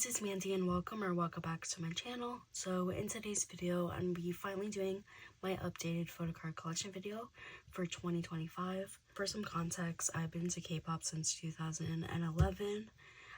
guys, it's Mandy and welcome back to my channel. So in today's video, I'm be finally doing my updated photocard collection video for 2025. For some context, I've been to K-pop since 2011.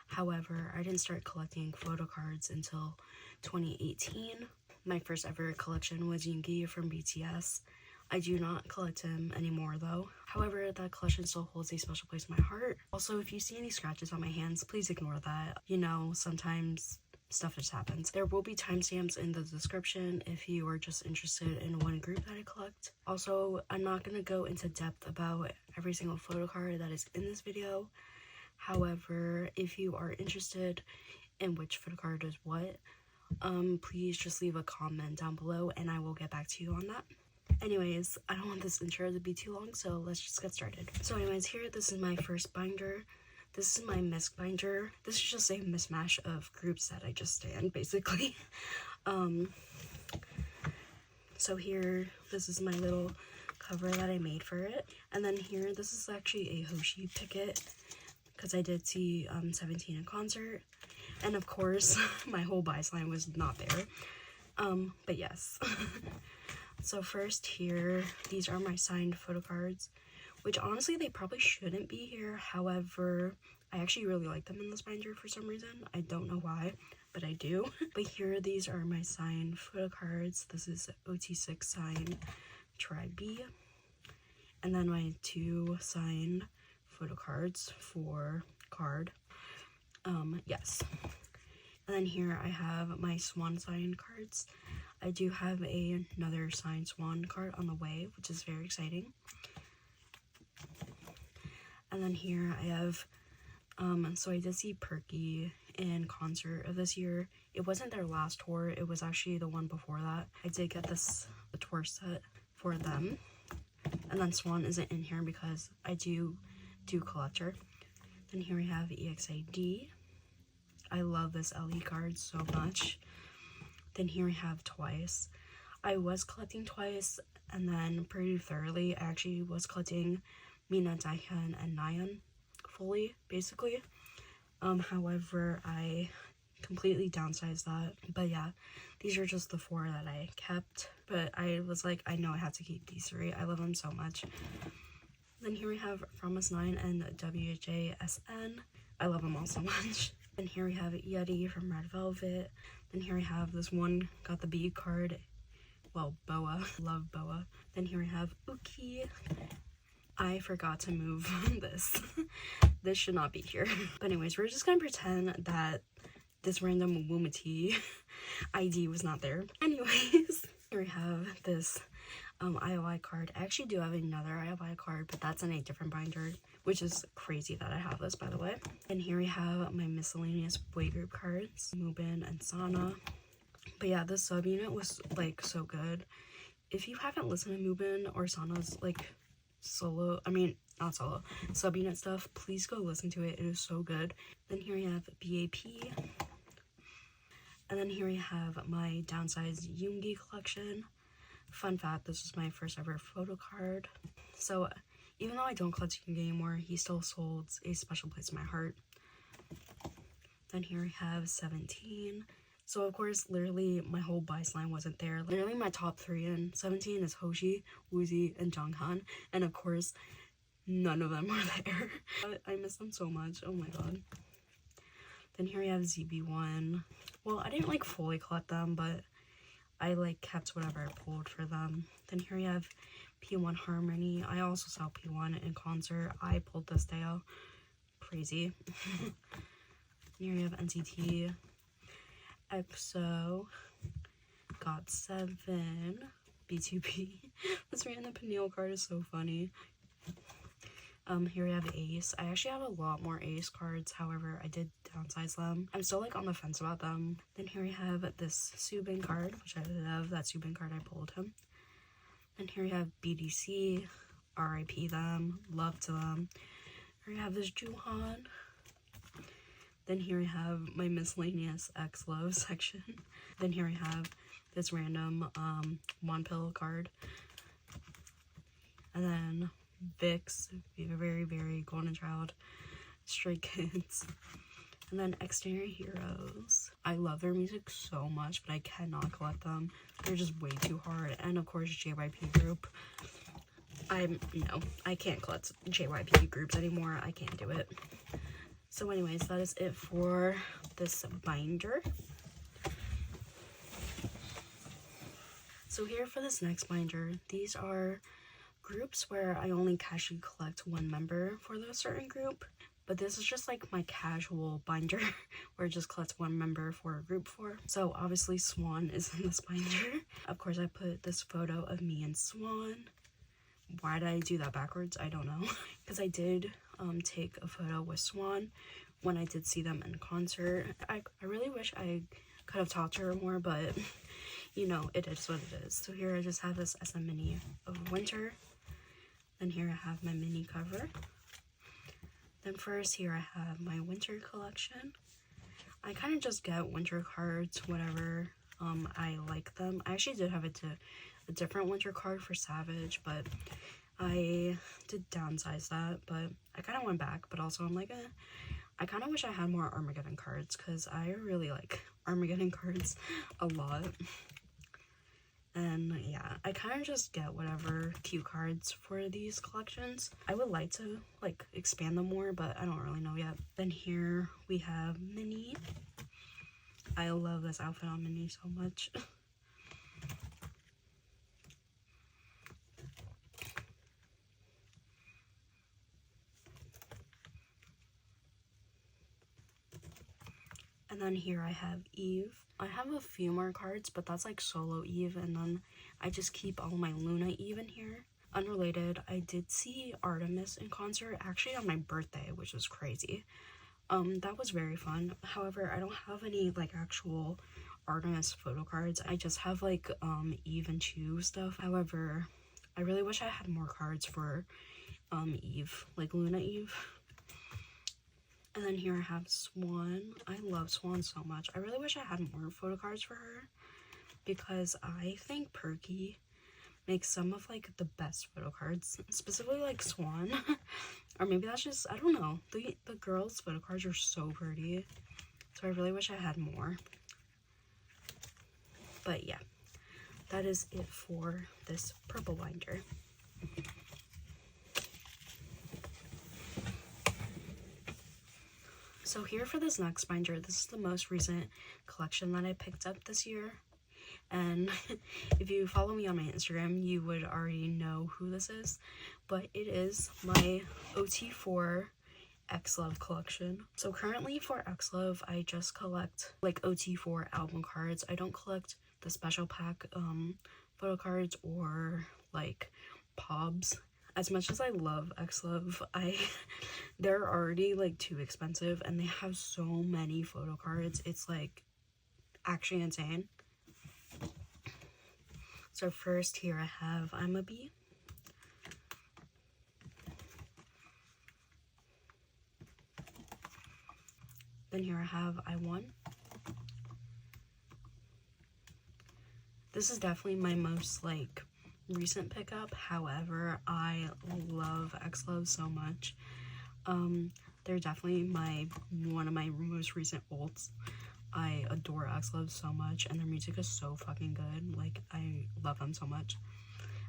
However, I didn't start collecting photocards until 2018. My first ever collection was Yoongi from BTS. I do not collect him anymore though. However, that collection still holds a special place in my heart. Also, if you see any scratches on my hands, please ignore that. You know, sometimes stuff just happens. There will be timestamps in the description if you are just interested in one group that I collect. Also, I'm not going to go into depth about every single photocard that is in this video. However, if you are interested in which photocard is what, please just leave a comment down below and I will get back to you on that. Anyways, I don't want this intro to be too long, so let's just get started. So anyways, here, this is my first binder. This is my Misc binder. This is just a mismatch of groups that I just stand, basically. So here, this is my little cover that I made for it. And then here, this is actually a Hoshi picket, because I did see 17 in concert. And of course, my whole baseline was not there. But yes. So first here, these are my signed photocards, which honestly they probably shouldn't be here. However, I actually really like them in this binder for some reason. I don't know why, but I do. But here, these are my signed photocards. This is OT6 signed Try B. And then my 2 signed photocards for card. Yes. And then here I have my Swan signed cards. I do have another signed Swan card on the way, which is very exciting. And then here I have, so I did see Perky in concert of this year. It wasn't their last tour, it was actually the one before that. I did get the tour set for them. And then Swan isn't in here because I do collect her. Then here we have EXID. I love this LE card so much. Then here we have Twice. I was collecting Twice, and then pretty thoroughly, I actually was collecting Mina, Daehyun, and Nayeon fully, basically. However, I completely downsized that. But yeah, these are just the 4 that I kept. But I was like, I know I have to keep these 3. I love them so much. Then here we have From Us9 and WJSN. I love them all so much. And here we have Yeti from Red Velvet. Then here we have this one, got the B card. Well, Boa. Love Boa. Then here we have Uki. I forgot to move this. This should not be here. But anyways, we're just gonna pretend that this random Wumati ID was not there. Anyways, here we have this IOI card. I actually do have another IOI card, but that's in a different binder, which is crazy that I have this, by the way. And here we have my miscellaneous boy group cards, Mubin and Sana. But yeah, this subunit was like so good. If you haven't listened to Mubin or Sana's like not solo, subunit stuff, please go listen to it. It is so good. Then here we have BAP. And then here we have my downsized Yoongi collection. Fun fact, this is my first ever photo card. So even though I don't collect Yoongi anymore, he still holds a special place in my heart. Then here we have 17. So of course, literally my whole baseline wasn't there. Literally my top 3 in 17 is Hoshi, Woozi, and Jonghan. And of course, none of them were there. I miss them so much. Oh my god. Then here we have ZB1. Well, I didn't like fully collect them, but I like kept whatever I pulled for them. Then here we have P1 Harmony. I also saw P1 in concert. I pulled this day out. Crazy. Here we have NCT, EXO, GOT7, B2B. This random Peniel card is so funny. Here we have Ace. I actually have a lot more Ace cards, however, I did downsize them. I'm still like on the fence about them. Then here we have this Subin card, which I love. That Subin card, I pulled him. And here we have BDC, RIP them, love to them. Here we have this Juhan. Then here we have my miscellaneous Xlov section. Then here we have this random One-Pill card. And then Vix, very, very golden child, Stray Kids, And then Exterior Heroes. I love their music so much, but I cannot collect them. They're just way too hard. And of course, JYP group. No, I can't collect JYP groups anymore. I can't do it. So anyways, that is it for this binder. So here for this next binder, these are groups where I only casually collect one member for the certain group. But this is just like my casual binder where it just collects one member for a group for. So obviously Swan is in this binder. Of course, I put this photo of me and Swan. Why did I do that backwards? I don't know. Because I did take a photo with Swan when I did see them in concert. I really wish I could have talked to her more, but you know, it is what it is. So here I just have this as a mini of winter. Then here I have my mini cover. Then first here I have my winter collection. I kind of just get winter cards whenever I like them. I actually did have a different winter card for Savage, but I did downsize that, but I kind of went back. But also I'm like, I kind of wish I had more Armageddon cards because I really like Armageddon cards a lot. And yeah, I kind of just get whatever cute cards for these collections. I would like to like expand them more, but I don't really know yet. Then here we have Minnie. I love this outfit on Minnie so much. And then here I have Yves. I have a few more cards, but that's like solo Yves, and then I just keep all my Luna Yves in here. Unrelated, I did see Artemis in concert actually on my birthday, which was crazy. That was very fun. However, I don't have any like actual Artemis photo cards. I just have like Yves and Chu stuff. However, I really wish I had more cards for Yves, like Luna Yves. And then here I have Swan. I love Swan so much. I really wish I had more photo cards for her because I think Perky makes some of like the best photo cards, specifically like Swan. Or maybe that's just, I don't know. The girls' photo cards are so pretty. So I really wish I had more. But yeah, that is it for this purple binder. So here for this next binder, this is the most recent collection that I picked up this year. And if you follow me on my Instagram, you would already know who this is. But it is my OT4 Xlov collection. So currently for Xlov, I just collect like OT4 album cards. I don't collect the special pack photo cards or like POBs. As much as I love Xlov, they're already like too expensive and they have so many photo cards. It's like actually insane. So first here I have I'm a Bee. Then here I have I Won. This is definitely my most like recent pickup. However, I love Xlov so much. They're definitely one of my most recent ults. I adore Xlov so much and their music is so fucking good. Like, I love them so much.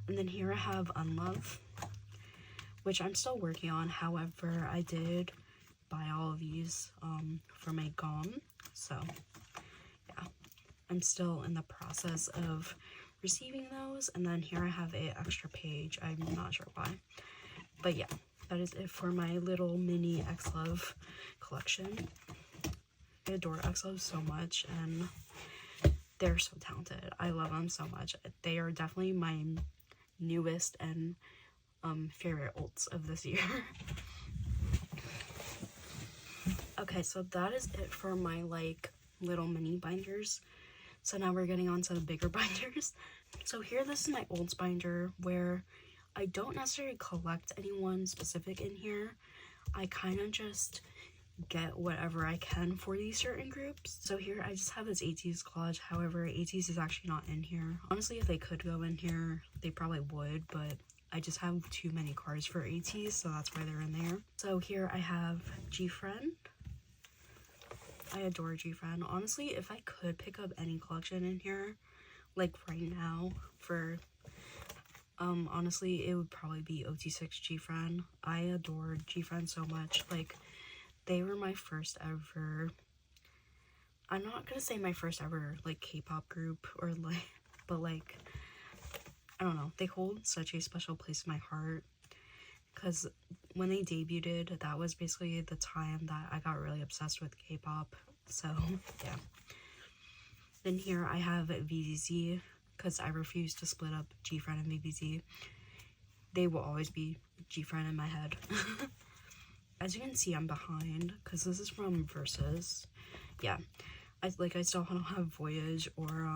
And then here I have Unlove, which I'm still working on. However, I did buy all of these for my GOM. So yeah, I'm still in the process of receiving those. And then here I have an extra page. I'm not sure why, but yeah, that is it for my little mini Xlov collection. I adore Xlov so much and they're so talented. I love them so much. They are definitely my newest and favorite ults of this year. Okay, so that is it for my like little mini binders. So now we're getting on to the bigger binders. So here, this is my ults binder where I don't necessarily collect anyone specific in here. I kind of just get whatever I can for these certain groups. So here I just have this Ateez collage. However, Ateez is actually not in here. Honestly, if they could go in here, they probably would, but I just have too many cards for Ateez, so that's why they're in there. So here I have Gfriend. I adore Gfriend. Honestly, if I could pick up any collection in here, like right now, for honestly, it would probably be OT6 Gfriend. I adored Gfriend so much. Like, they were my first ever, I'm not gonna say my first ever like K-pop group or like, but like, I don't know, they hold such a special place in my heart, because when they debuted, that was basically the time that I got really obsessed with K-pop. So yeah. Then here I have Viviz, because I refuse to split up Gfriend and Viviz. They will always be Gfriend in my head. As you can see, I'm behind because this is from Versus. Yeah, I still don't have Voyage or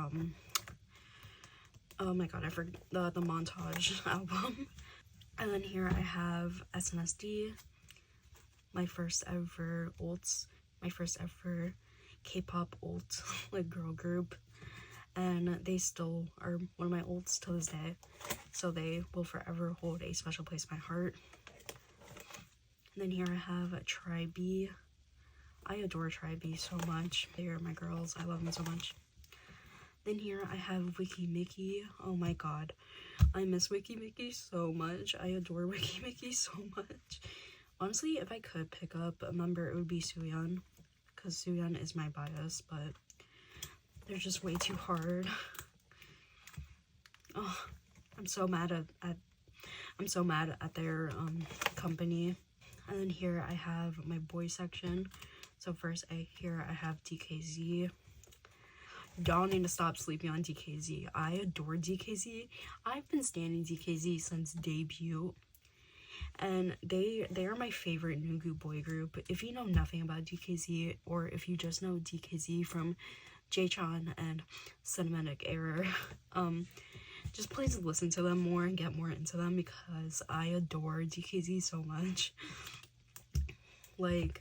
oh my god, I forgot the Montage album. And then here I have Snsd, my first ever ults, my first ever K-pop ult like girl group, and they still are one of my ults to this day, so they will forever hold a special place in my heart. And then here I have a Tribe. I adore Tribe so much. They are my girls. I love them so much. Then here I have Meki. Oh my god, I miss Meki so much. I adore Meki so much. Honestly, if I could pick up a member, it would be Suyeon, because Suyeon is my bias, but they're just way too hard. Oh, I'm so mad at their company. And then here I have my boy section. So first here I have DKZ. Y'all need to stop sleeping on DKZ. I adore DKZ. I've been standing DKZ since debut, and they are my favorite Nugu boy group. If you know nothing about DKZ, or if you just know DKZ from J-chan and Cinematic Error, just please listen to them more and get more into them, because I adore DKZ so much. Like,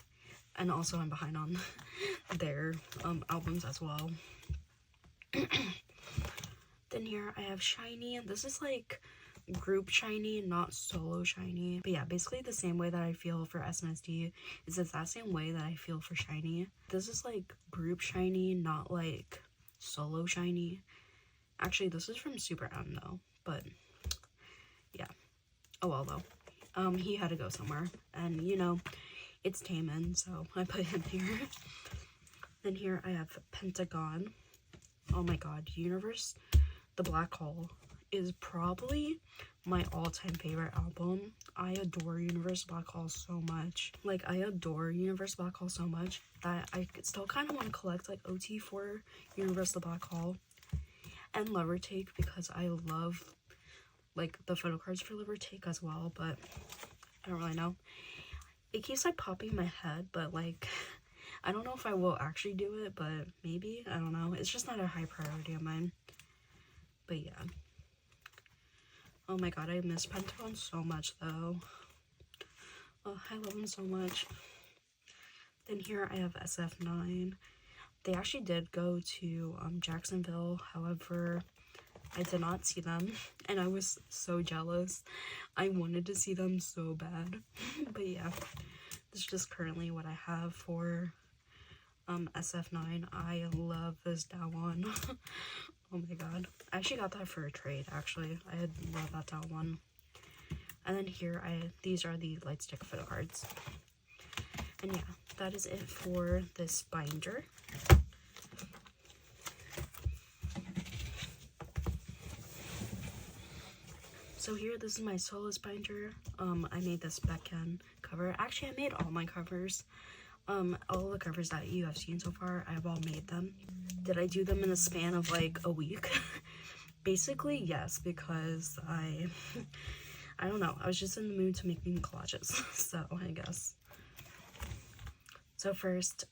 and also I'm behind on their albums as well. Then here I have Shinee. This is like group Shinee, not solo Shinee. But yeah, basically the same way that I feel for Snsd is that same way that I feel for Shinee. This is like group Shinee, not like solo Shinee. Actually, this is from Super M though, but yeah. Oh well though. He had to go somewhere, and you know, it's Taemin, so I put him here. Then here I have Pentagon. Oh my god, Universe, The Black Hole is probably my all-time favorite album. I adore Universe Black Hole so much. Like, I adore Universe Black Hole so much that I still kind of want to collect like OT for Universe The Black Hole and Lover Take, because I love like the photo cards for Lover Take as well, but I don't really know. It keeps like popping in my head, but like I don't know if I will actually do it, but maybe. I don't know. It's just not a high priority of mine. But yeah. Oh my god, I miss Pentagon so much though. Oh, I love him so much. Then here I have SF9. They actually did go to Jacksonville, however, I did not see them, and I was so jealous. I wanted to see them so bad. But yeah, this is just currently what I have for SF9. I love this Daewon. Oh my god. I actually got that for a trade, actually. I love that Daewon. And then here, these are the light stick photo cards. And yeah, that is it for this binder. So here, this is my Soloists binder. I made this backend cover. Actually, I made all my covers. All the covers that you have seen so far, I've all made them. Did I do them in the span of like a week? Basically, yes, because I don't know. I was just in the mood to make collages, so I guess. So first,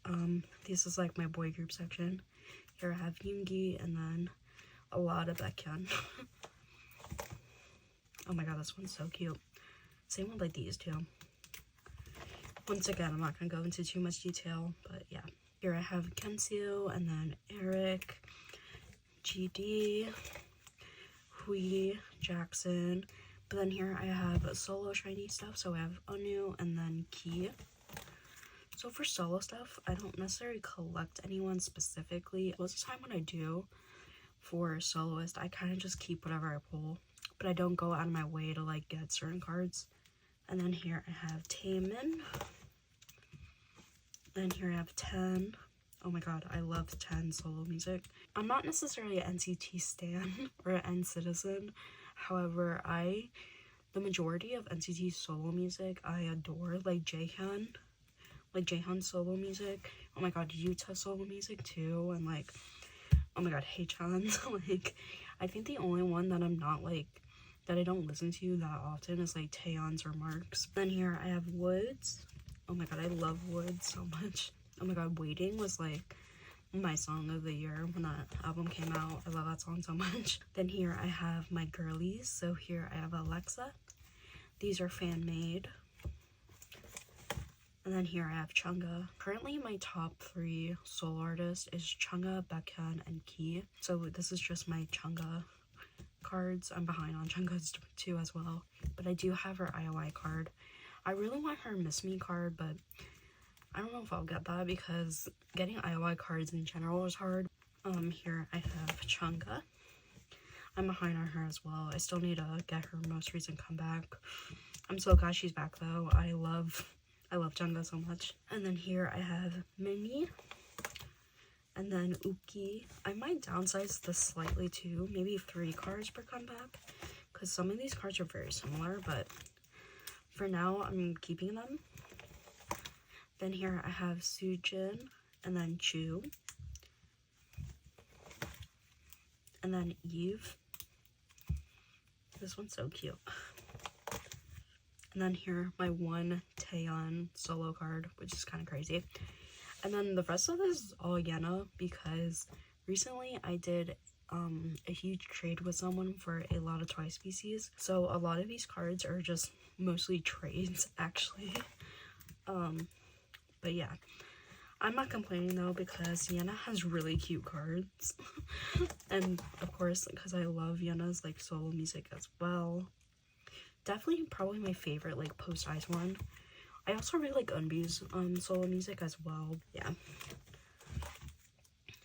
this is like my boy group section. Here I have Yoongi, and then a lot of Baekhyun. Oh my god, this one's so cute. Same with like these two. Once again, I'm not gonna go into too much detail, but yeah. Here I have Kenseo, and then Eric, GD, Hui, Jackson. But then here I have solo shiny stuff, so I have Oneus and then Key. So for solo stuff, I don't necessarily collect anyone specifically. Most of the time when I do for Soloist, I kind of just keep whatever I pull, but I don't go out of my way to like get certain cards. And then here I have Taemin. And here I have 10. Oh my god, I love 10 solo music. I'm not necessarily an NCT stan or an N citizen. However, the majority of NCT solo music I adore, like Jaehyun solo music. Oh my god, Yuta solo music too, and like, oh my god, Haechan's. Like, I think the only one that I'm not like, that I don't listen to that often is like Taeyeon's or Mark's. Then here I have Woods. Oh my god, I love Woods so much. Oh my god, Waiting was like my song of the year when that album came out. I love that song so much. Then here I have my girlies. So here I have Alexa. These are fan made. And then here I have Chungha. Currently my top 3 solo artists is Chungha, Baekhyun, and Key. So this is just my Chungha cards. I'm behind on Chungha's too as well. But I do have her IOI card. I really want her Miss Me card, but I don't know if I'll get that because getting IOI cards in general is hard. Here I have Chungha. I'm behind on her as well. I still need to get her most recent comeback. I'm so glad she's back though. I love Chungha so much. And then here I have Minnie. And then Uki. I might downsize this slightly too. Maybe 3 cards per comeback. Because some of these cards are very similar. But for now, I'm keeping them. Then here I have Sujin. And then Chu. And then Yves. This one's so cute. And then here, my one Taeyeon solo card, which is kind of crazy. And then the rest of this is all Yena because recently I did a huge trade with someone for a lot of Twice species. So a lot of these cards are just mostly trades, actually. But yeah, I'm not complaining though because Yena has really cute cards. And of course, because I love Yena's like solo music as well. Definitely probably my favorite like post-ice one. I also really like Eunbi's solo music as well. Yeah.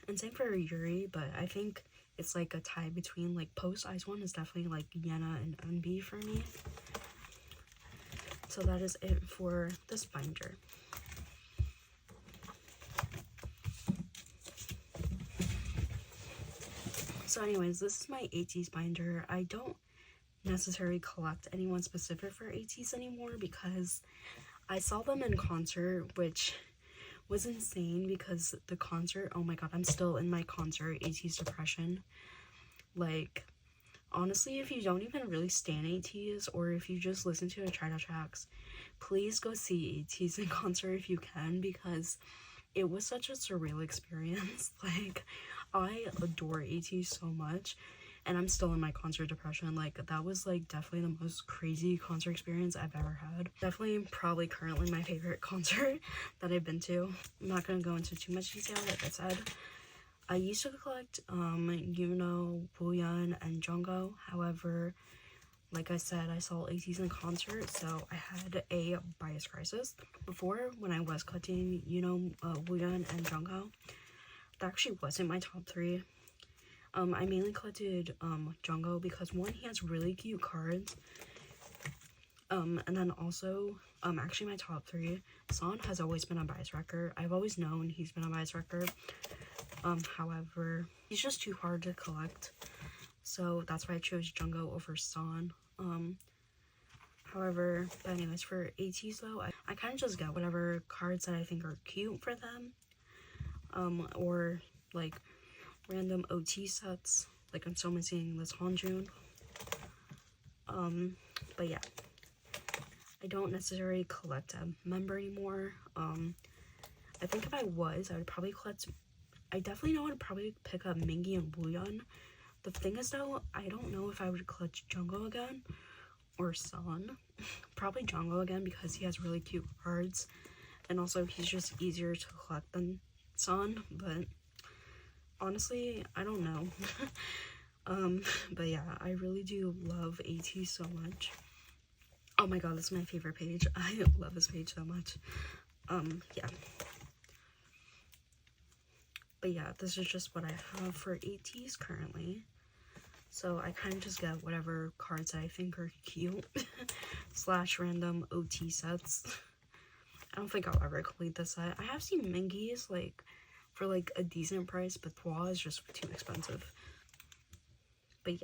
And same for Yuri, but I think it's like a tie between like post-ice one is definitely like Yena and Eunbi for me. So that is it for this binder. So anyways, this is my Ateez binder. I don't necessarily collect anyone specific for Ateez anymore because I saw them in concert, which was insane because the concert, oh my god, I'm still in my concert Ateez depression. Like, honestly, if you don't even really stan Ateez or if you just listen to the tracks, please go see Ateez in concert if you can because it was such a surreal experience. Like, I adore Ateez so much. And I'm still in my concert depression. Like, that was, like, definitely the most crazy concert experience I've ever had. Definitely, probably currently my favorite concert that I've been to. I'm not gonna go into too much detail, like I said. I used to collect, Booyeon, and Jungkook. However, like I said, I saw Ateez in concert, so I had a bias crisis. Before, when I was collecting, Booyeon and Jungkook, that actually wasn't my top 3. I mainly collected Jungkook because one, he has really cute cards. And then also, actually my top 3, Swan has always been a bias wrecker. I've always known he's been a bias wrecker. However, he's just too hard to collect. So that's why I chose Jungkook over Swan. However, but anyways, for Ateez though, I kind of just get whatever cards that I think are cute for them. Or like random OT sets, like I'm still missing this Hanjun. But yeah, I don't necessarily collect a member anymore. I think if I was, I would probably collect, I definitely know I'd probably pick up Mingi and Booyeon. The thing is though, I don't know if I would collect Jungkook again or Swan. Probably Jungkook again because he has really cute cards and also he's just easier to collect than Swan, but honestly, I don't know. But yeah, I really do love Ateez so much. Oh my god, this is my favorite page. I love this page so much. Yeah. But yeah, this is just what I have for Ateez currently. So I kind of just get whatever cards I think are cute slash random OT sets. I don't think I'll ever complete this set. I have seen Mingies like for like a decent price, but Thwa is just too expensive. But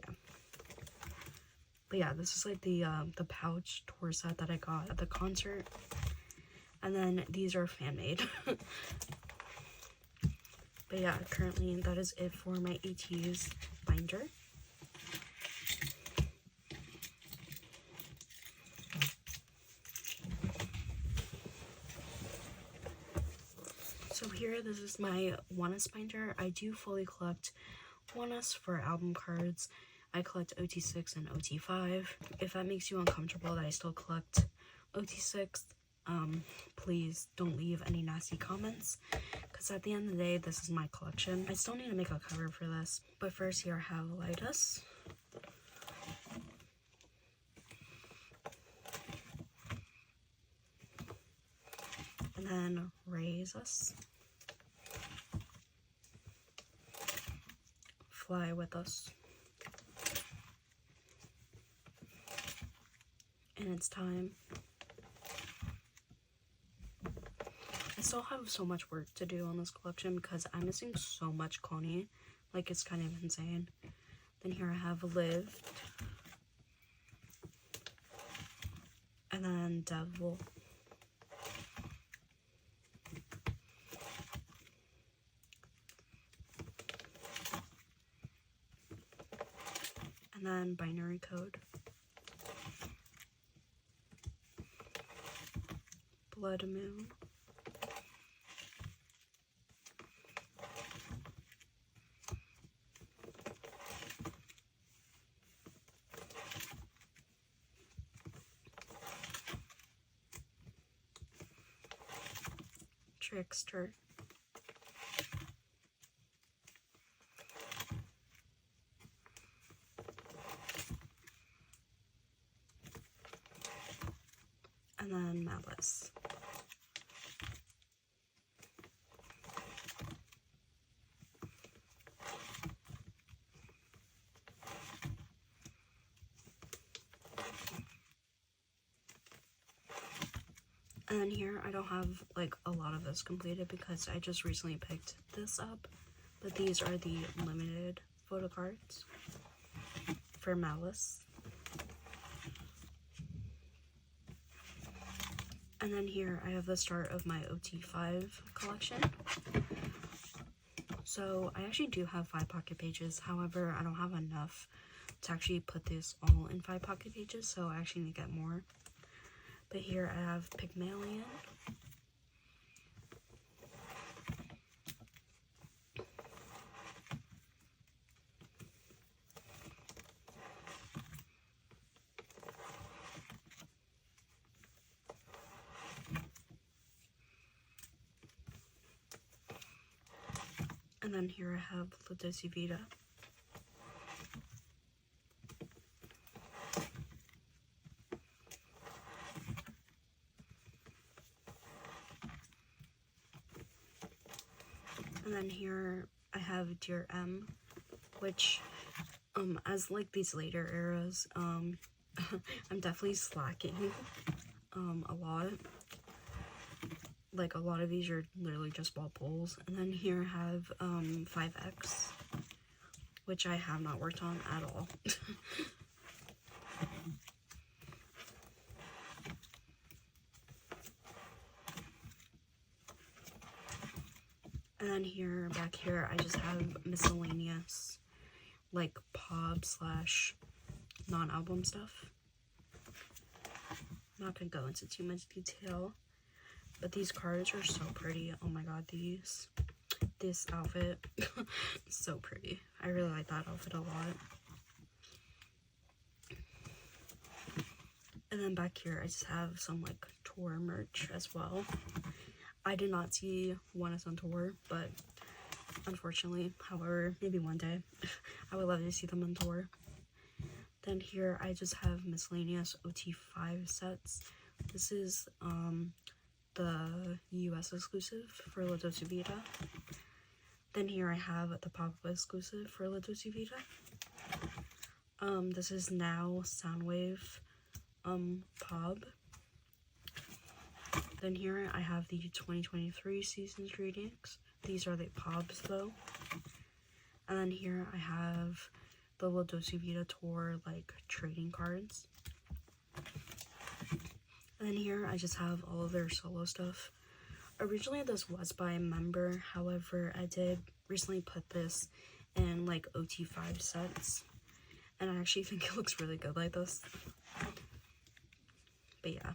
yeah, this is like the pouch tour set that I got at the concert, and then these are fan made. But yeah, currently that is it for my Ateez binder. So here, this is my Oneus binder. I do fully collect Oneus for album cards. I collect OT6 and OT5. If that makes you uncomfortable that I still collect OT6, please don't leave any nasty comments, because at the end of the day, this is my collection. I still need to make a cover for this, but first here I have Lightus. And then Raise Us. Fly With Us. And It's Time. I still have so much work to do on this collection because I'm missing so much Connie. Like, it's kind of insane. Then here I have Live. And then Devil. And then Binary Code. Blood Moon. Trickster. And then Malice. And then here, I don't have like a lot of this completed because I just recently picked this up, but these are the limited photo cards for Malice. And then here I have the start of my OT5 collection. So I actually do have 5 pocket pages, however I don't have enough to actually put this all in 5 pocket pages, so I actually need to get more. But here I have Pygmalion. And then here I have La Dolce Vita. And then here I have Dear M, which, as like these later eras, I'm definitely slacking, a lot. Like, a lot of these are literally just ball pulls. And then here I have, 5X, which I have not worked on at all. And then here, back here, I just have miscellaneous, like, pop slash non-album stuff. I'm not gonna go into too much detail, but these cards are so pretty. Oh my god, this outfit is so pretty. I really like that outfit a lot. And then back here, I just have some, like, tour merch as well. I did not see Oneus on tour, but unfortunately, however, maybe one day, I would love to see them on tour. Then here, I just have miscellaneous OT5 sets. This is, the US exclusive for La Dolce Vita. Then here I have the pop-up exclusive for La Dolce Vita. This is Now Soundwave Pop. Then here I have the 2023 Seasons Greetings. These are the Pobs though. And then here I have the La Dolce Vita Tour like trading cards. And then here I just have all of their solo stuff. Originally this was by a member, however I did recently put this in like OT5 sets. And I actually think it looks really good like this. But yeah,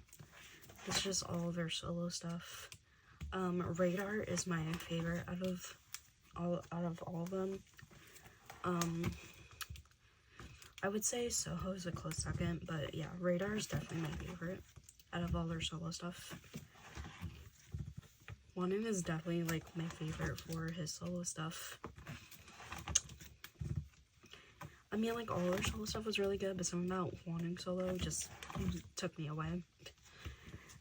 this is just all of their solo stuff. Radar is my favorite out of all of them. I would say Soho is a close second, but yeah, Radar is definitely my favorite out of all their solo stuff. Oneus is definitely like my favorite for his solo stuff. I mean, like, all their solo stuff was really good, but something about Oneus solo just took me away.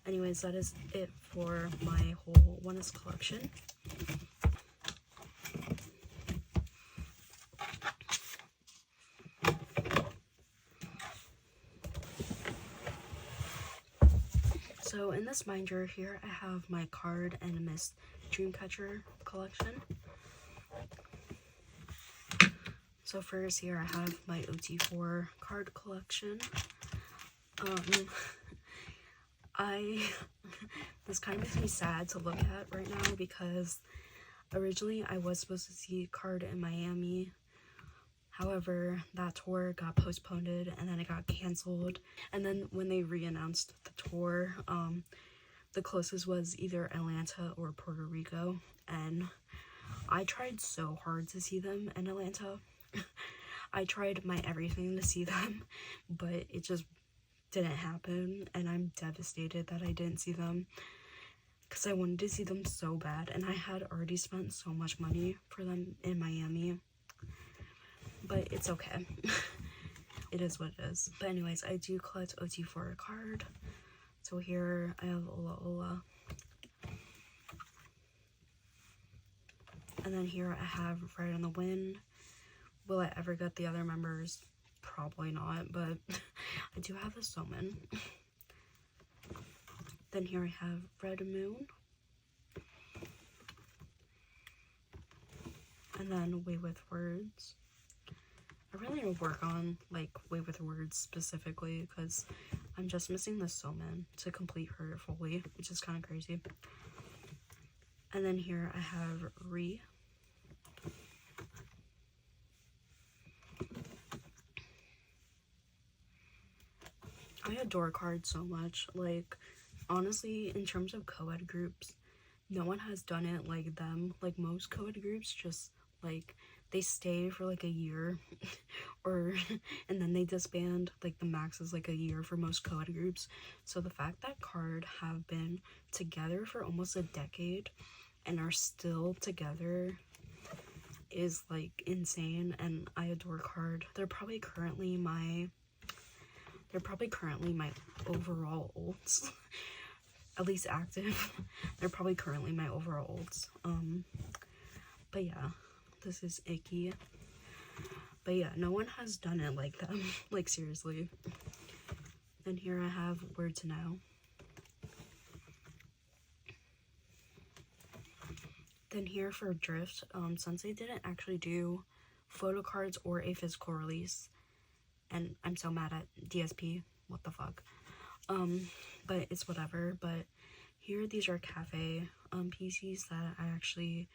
Anyways, that is it for my whole Oneus collection. So in this binder here, I have my card and Misc Dreamcatcher collection. So first here I have my OT4 card collection. This kind of makes me sad to look at right now because originally I was supposed to see card in Miami. However, that tour got postponed and then it got canceled. And then when they re-announced the tour, the closest was either Atlanta or Puerto Rico. And I tried so hard to see them in Atlanta. I tried my everything to see them, but it just didn't happen. And I'm devastated that I didn't see them because I wanted to see them so bad. And I had already spent so much money for them in Miami. But it's okay. It is what it is. But anyways, I do collect OT4 card. So here I have Ola Ola. And then here I have Ride on the Wind. Will I ever get the other members? Probably not, but I do have a Soman. Then here I have Red Moon. And then Way with Words. I really need to work on like Way with Words specifically because I'm just missing the Soman to complete her fully, which is kind of crazy. And then here I have Re. I adore cards so much. Like, honestly, in terms of co-ed groups, no one has done it like them. Like, most co-ed groups just, like, they stay for, like, a year, or, and then they disband. Like, the max is, like, a year for most co-ed groups. So the fact that card have been together for almost a decade and are still together is, like, insane, and I adore card. They're probably currently my overall ults. At least active. They're probably currently my overall ults. But yeah, this is icky. But yeah, no one has done it like them. Like, seriously. And here I have Word to Know. Then here for Drift, since they didn't actually do photo cards or a physical release, and I'm so mad at DSP, what the fuck, but it's whatever. But here, these are cafe PCs that I actually,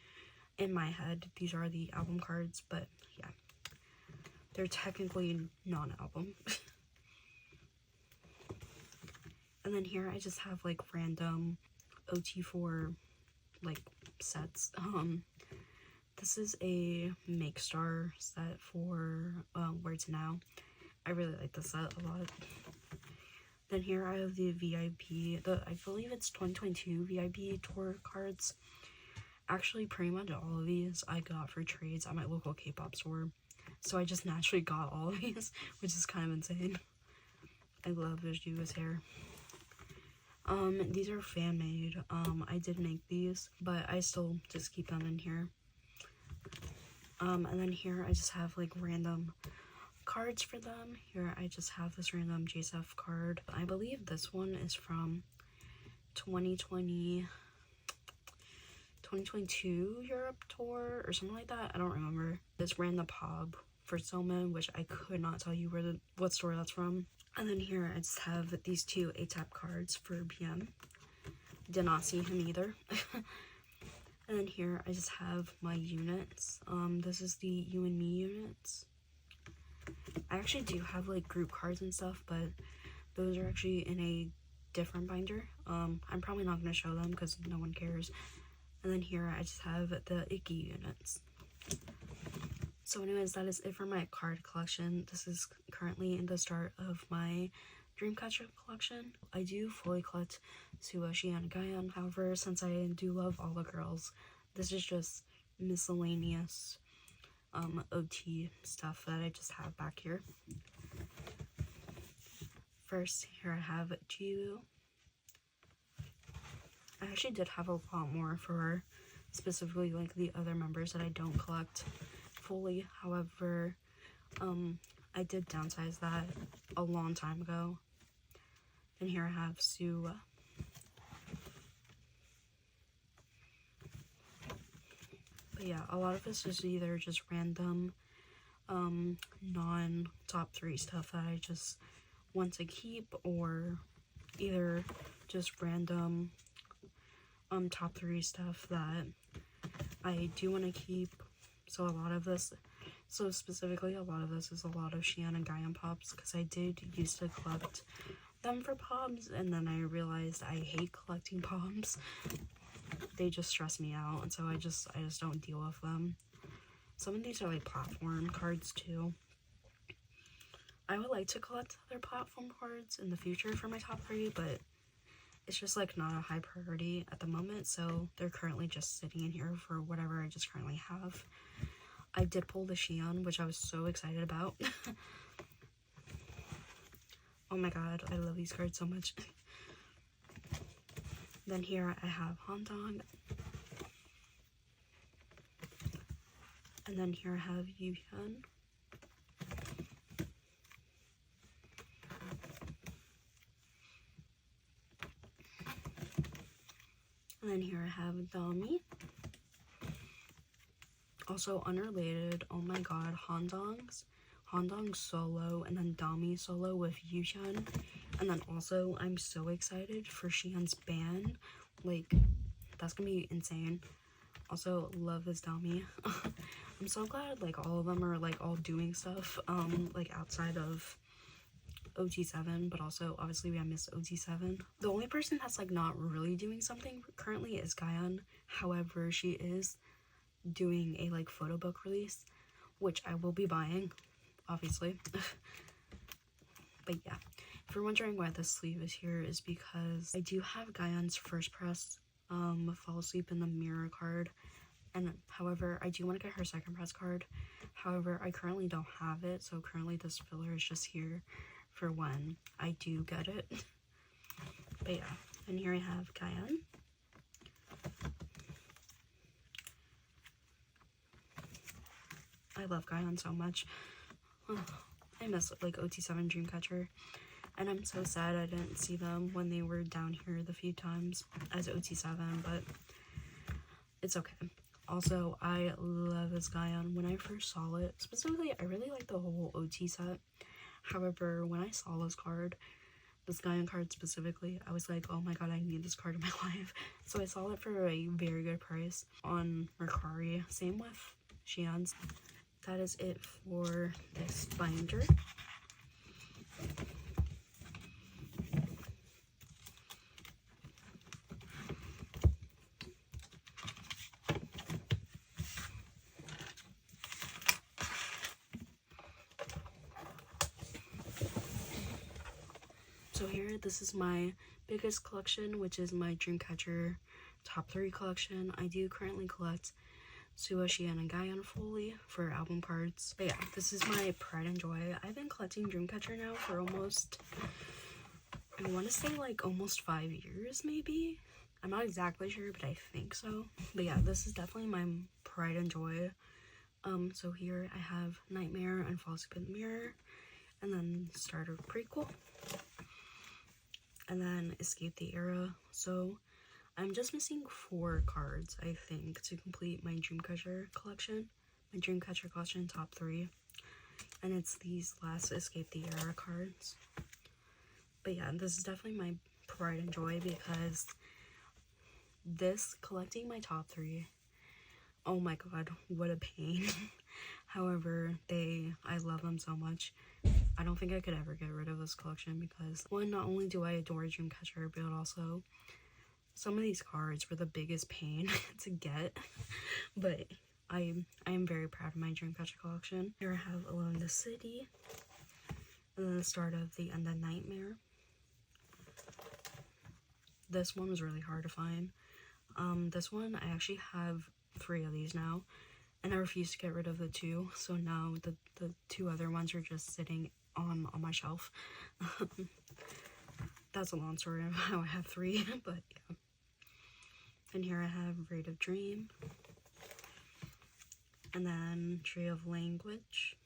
in my head, these are the album cards, but yeah, they're technically non-album. And then here I just have like random OT4 like sets. This is a Make Star set for Where to Now. I really like this set a lot. Then here I have the VIP, I believe it's 2022 VIP tour cards. Actually, pretty much all of these I got for trades at my local K-pop store. So I just naturally got all of these, which is kind of insane. I love Viviz hair. These are fan made. I did make these, but I still just keep them in here. And then here I just have like random cards for them. Here I just have this random JSF card. I believe this one is from 2022 Europe tour or something like that. I don't remember. This random pog for Soman, which I could not tell you what store that's from. And then here I just have these two A-tap cards for PM. Did not see him either. And then here I just have my units. This is the You and Me units. I actually do have like group cards and stuff, but those are actually in a different binder. I'm probably not going to show them because no one cares. And then here I just have the Icky units. So anyways, that is it for my card collection. This is currently in the start of my Dreamcatcher collection. I do fully collect Suwa, Xian, and Gaian. However, since I do love all the girls, this is just miscellaneous OT stuff that I just have back here. First, here I have Jiwoo. I actually did have a lot more for specifically like the other members that I don't collect fully. However, I did downsize that a long time ago. And here I have Suwa. But yeah, a lot of this is either just random non-top 3 stuff that I just want to keep, or either just random top 3 stuff that I do want to keep. So a lot of this, so specifically a lot of this is a lot of Xian and Gaian pops, because I did used to collect them for pops, and then I realized I hate collecting pops. They just stress me out, and so I just don't deal with them. Some of these are like platform cards too. I would like to collect other platform cards in the future for my top 3, but it's just like not a high priority at the moment, so they're currently just sitting in here for whatever I just currently have. I did pull the Xian, which I was so excited about. Oh my god, I love these cards so much. Then here I have Handong. And then here I have Yuhyun. And then here I have Dami. Also unrelated, oh my god, Handong solo, and then Dami solo with Yuhyun. And then also, I'm so excited for Xian's band. Like, that's gonna be insane. Also, love this Dami. I'm so glad, like, all of them are, like, all doing stuff, like, outside of OT7, but also, obviously, I miss OT7. The only person that's, like, not really doing something currently is Gaian. However, she is doing a, like, photo book release, which I will be buying, obviously. But yeah. If you're wondering why this sleeve is here, is because I do have Gaian's first press Fall Asleep in the Mirror card, and however I do want to get her second press card. However, I currently don't have it, so currently this filler is just here for when I do get it. But yeah, and here I have Gaian. I love Gaian so much. I miss like OT7 Dreamcatcher. And I'm so sad I didn't see them when they were down here the few times as OT7, but it's okay. Also, I love this Gaian. When I first saw it, specifically, I really like the whole OT set. However, when I saw this Gaian card specifically, I was like, oh my god, I need this card in my life. So I saw it for a very good price on Mercari. Same with Xian's. That is it for this binder. So here, this is my biggest collection, which is my Dreamcatcher top 3 collection. I do currently collect Suwa, Xian, and Gaian fully for album cards. But yeah, this is my pride and joy. I've been collecting Dreamcatcher now for almost, I want to say like almost 5 years maybe. I'm not exactly sure, but I think so. But yeah, this is definitely my pride and joy. So here I have Nightmare and Fall Asleep in the Mirror, and then Starter Prequel, and then Escape the Era. So I'm just missing 4 cards, I think, to complete my Dreamcatcher collection. My Dreamcatcher collection top 3. And it's these last Escape the Era cards. But yeah, this is definitely my pride and joy because this, collecting my top 3, oh my god, what a pain. However, I love them so much. I don't think I could ever get rid of this collection because, one, not only do I adore Dreamcatcher, but also some of these cards were the biggest pain to get. But I am very proud of my Dreamcatcher collection. Here I have Alone in the City, and then the start of the Undead Nightmare. This one was really hard to find. This one, I actually have 3 of these now, and I refuse to get rid of the 2, so now the 2 other ones are just sitting on my shelf. That's a long story of how I have 3, but yeah. And here I have Rate of Dream, and then Tree of Language.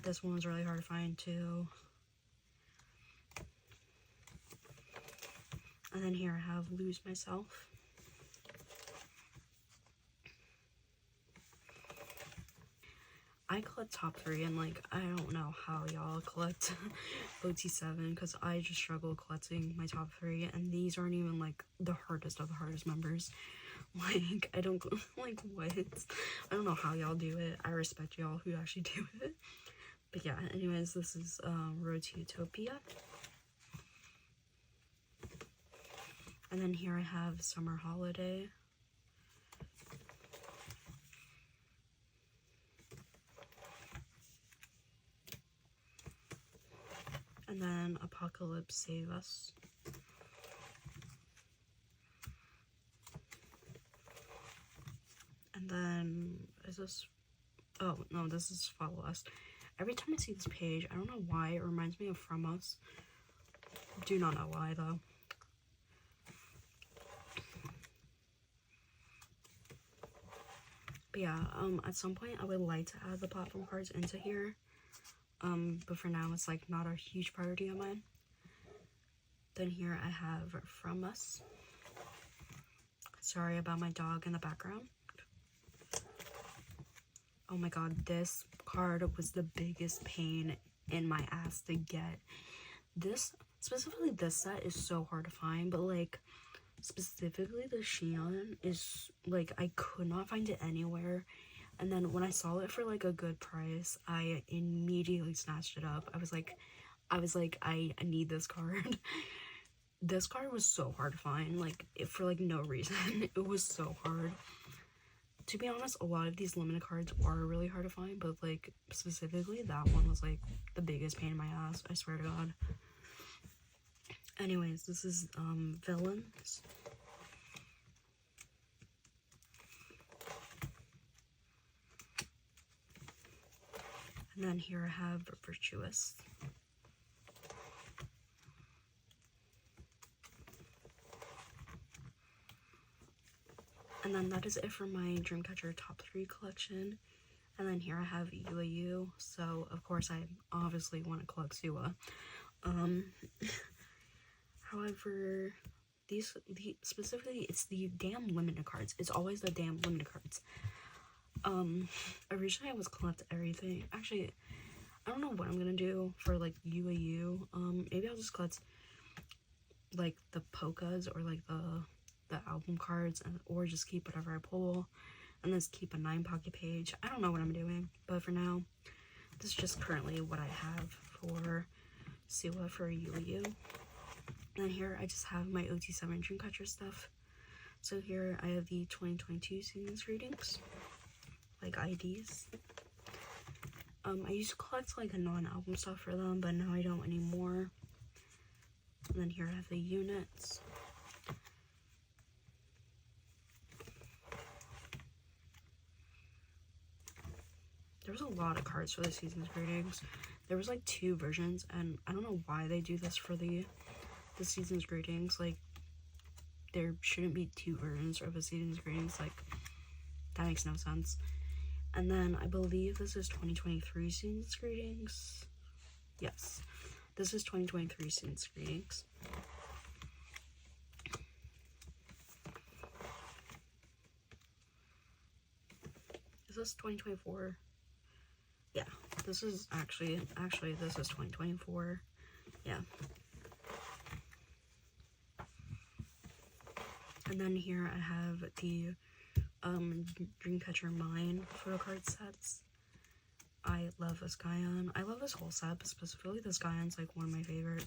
This one was really hard to find too. And then here I have Lose Myself. I collect top 3, and like, I don't know how y'all collect OT7 because I just struggle collecting my top 3, and these aren't even like the hardest of the hardest members. Like, I don't, like, what? I don't know how y'all do it. I respect y'all who actually do it. But yeah, anyways, this is Road to Utopia. And then here I have Summer Holiday. And then Apocalypse Save Us. And then, is this, oh no, this is Follow Us. Every time I see this page, I don't know why, it reminds me of From Us. Do not know why though. But yeah, at some point I would like to add the platform cards into here. But for now it's like not a huge priority of mine. Then here I have From Us. Sorry about my dog in the background. Oh my god, this card was the biggest pain in my ass to get. Specifically this set is so hard to find, but like, specifically the Shinee is, like, I could not find it anywhere. And then when I saw it for like a good price, I immediately snatched it up. I was like, I need this card. This card was so hard to find, like, for like no reason. It was so hard. To be honest, a lot of these limited cards are really hard to find, but like specifically that one was like the biggest pain in my ass, I swear to god. Anyways, this is Villains. And then here I have Virtuous. And then that is it for my Dreamcatcher top 3 collection. And then here I have UAU, so of course I obviously want to collect Suwa. However, specifically, it's the damn limited cards. It's always the damn limited cards. Originally I was collect everything. Actually, I don't know what I'm gonna do for like UAU. Maybe I'll just collect like the polkas or like the album cards, or just keep whatever I pull, and then just keep a 9 pocket page. I don't know what I'm doing, but for now, this is just currently what I have for Suwa for UAU. And here I just have my OT7 Dreamcatcher stuff. So here I have the 2022 season's greetings, like IDs. I used to collect like a non-album stuff for them, but now I don't anymore. And then here I have the units. There was a lot of cards for the season's greetings. There was like 2 versions, and I don't know why they do this for the season's greetings. Like, there shouldn't be 2 versions of a season's greetings. Like, that makes no sense. And then I believe this is 2023 season's greetings. Yes, this is 2023 season's greetings. Is this 2024? Yeah, this is actually this is 2024. Yeah. And then here I have the Dreamcatcher Mine Photocard sets. I love this Guyon. I love this whole set, but specifically this Guyon's like one of my favorite.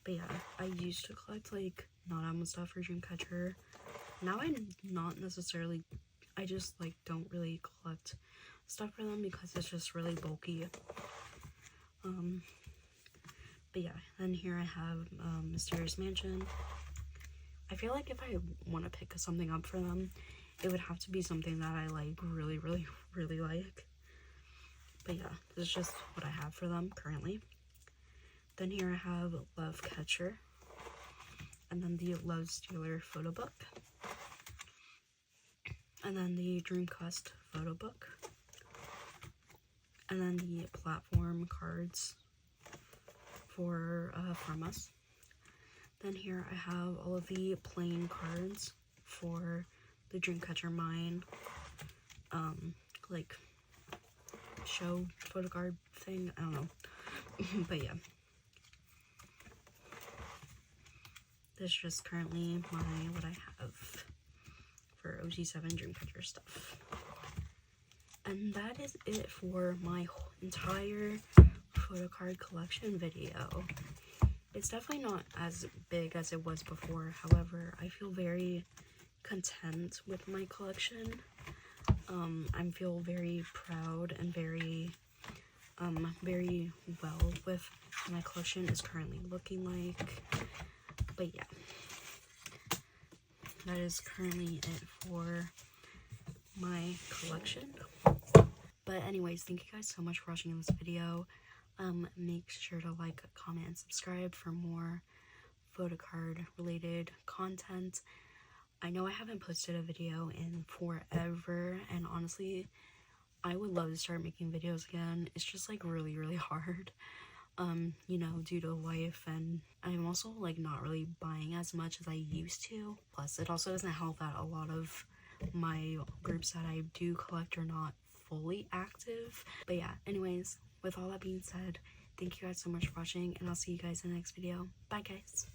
But yeah, I used to collect like not album stuff for Dreamcatcher. Now I'm not necessarily, I just like don't really collect stuff for them because it's just really bulky. But yeah, then here I have Mysterious Mansion. I feel like if I want to pick something up for them, it would have to be something that I like really like. But yeah, this is just what I have for them currently. Then here I have Love Catcher, and then the Love Stealer photo book, and then the Dream Quest photo book, and then the platform cards for from us. Then here I have all of the playing cards for the Dreamcatcher Mine, like show photo card thing. I don't know, but yeah. This is just currently what I have for OG7 Dreamcatcher stuff. And that is it for my entire photo card collection video. It's definitely not as big as it was before. However, I feel very content with my collection. I feel very proud and very well with how my collection is currently looking like. But yeah, that is currently it for my collection. But anyways, thank you guys so much for watching this video. Make sure to like, comment, and subscribe for more photocard related content. I know I haven't posted a video in forever, and honestly, I would love to start making videos again. It's just like really hard, you know, due to life, and I'm also like not really buying as much as I used to. Plus, it also doesn't help that a lot of my groups that I do collect are not fully active. But yeah, anyways, with all that being said, thank you guys so much for watching, and I'll see you guys in the next video. Bye guys.